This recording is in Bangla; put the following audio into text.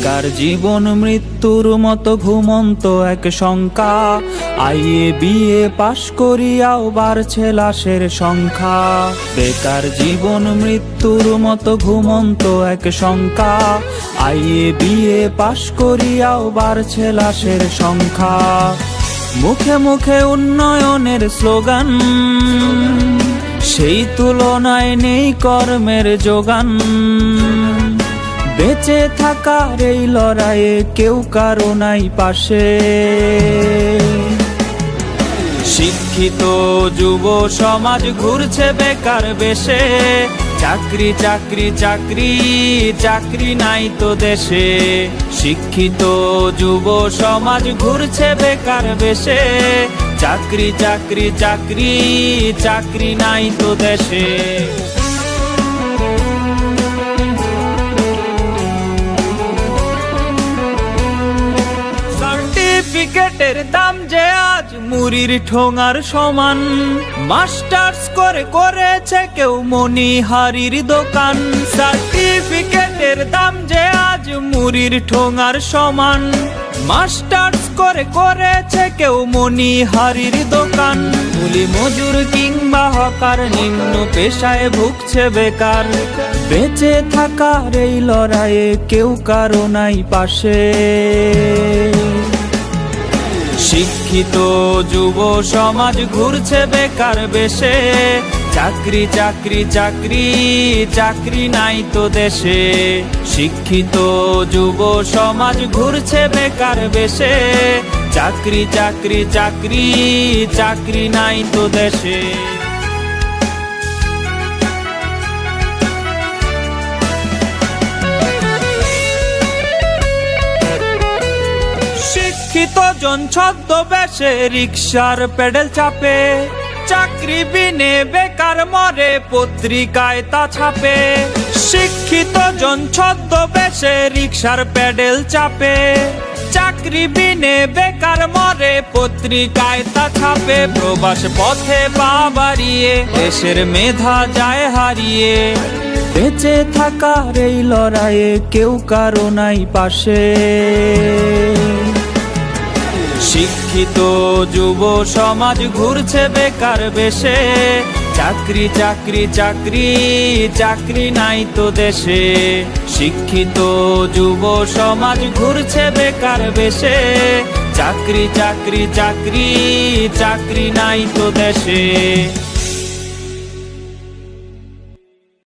বেকার জীবন মৃত্যুর মতো ঘুমন্ত এক শঙ্কা। আইএ বিএ পাশ করিয়াও বাড়ছে লাশের সংখ্যা। বেকার জীবন মৃত্যুর মতো ঘুমন্ত এক শঙ্কা। আইএ বিএ পাশ করিয়াও বাড়ছে লাশের সংখ্যা। মুখে মুখে উন্নয়নের স্লোগান, সেই তুলনায় নেই কর্মের যোগান। বেঁচে থাকার এই লড়াইয়ে কেউ কারো নাই পাশে। শিক্ষিত যুব সমাজ ঘুরছে বেকার বেশে। চাকরি চাকরি চাকরি চাকরি নাই তো দেশে। শিক্ষিত যুব সমাজ ঘুরছে বেকার বেশে। চাকরি চাকরি চাকরি চাকরি নাই তো দেশে। সার্টিফিকেটের দাম যে আজ মুড়ির ঠোঙার সমান। মাস্টার্স করে করেছে কেউ মনিহারির দোকান। সার্টিফিকেটের দাম যে আজ মুড়ির ঠোঙার সমান। মাস্টার্স করে করেছে কেউ মনিহারির দোকান। কুলি মজুর কিংবা হকার নিম্ন পেশায় ভুগছে বেকার। বেঁচে থাকার এই লড়াইয়ে কেউ কারো নাই পাশে। শিক্ষিত যুব সমাজ ঘুরছে বেকার বেশে। চাকরি চাকরি চাকরি চাকরি নাই তো দেশে। শিক্ষিত যুব সমাজ ঘুরছে বেকার বেশে। চাকরি চাকরি চাকরি চাকরি নাই তো দেশে। শিক্ষিত জন ছদ্মবেশে রিকশার পেডেল চাপে। চাকরি বিনে বেকার মরে পত্রিকায় তা ছাপে। শিক্ষিত জন ছদ্মবেশে রিকশার পেডেল চাপে। চাকরি বিনে বেকার মরে পত্রিকায় তা ছাপে। প্রবাস পথে পা বাড়িয়ে দেশের মেধা যায় হারিয়ে। বেঁচে থাকার এই লড়াইয়ে কেউ কারো নাই পাশে। শিক্ষিত যুব সমাজ ঘুরছে বেকার বেশে। চাকরি চাকরি চাকরি চাকরি নাই তো দেশে। শিক্ষিত যুব সমাজ ঘুরছে বেকার বেশে। চাকরি চাকরি চাকরি চাকরি নাই তো দেশে।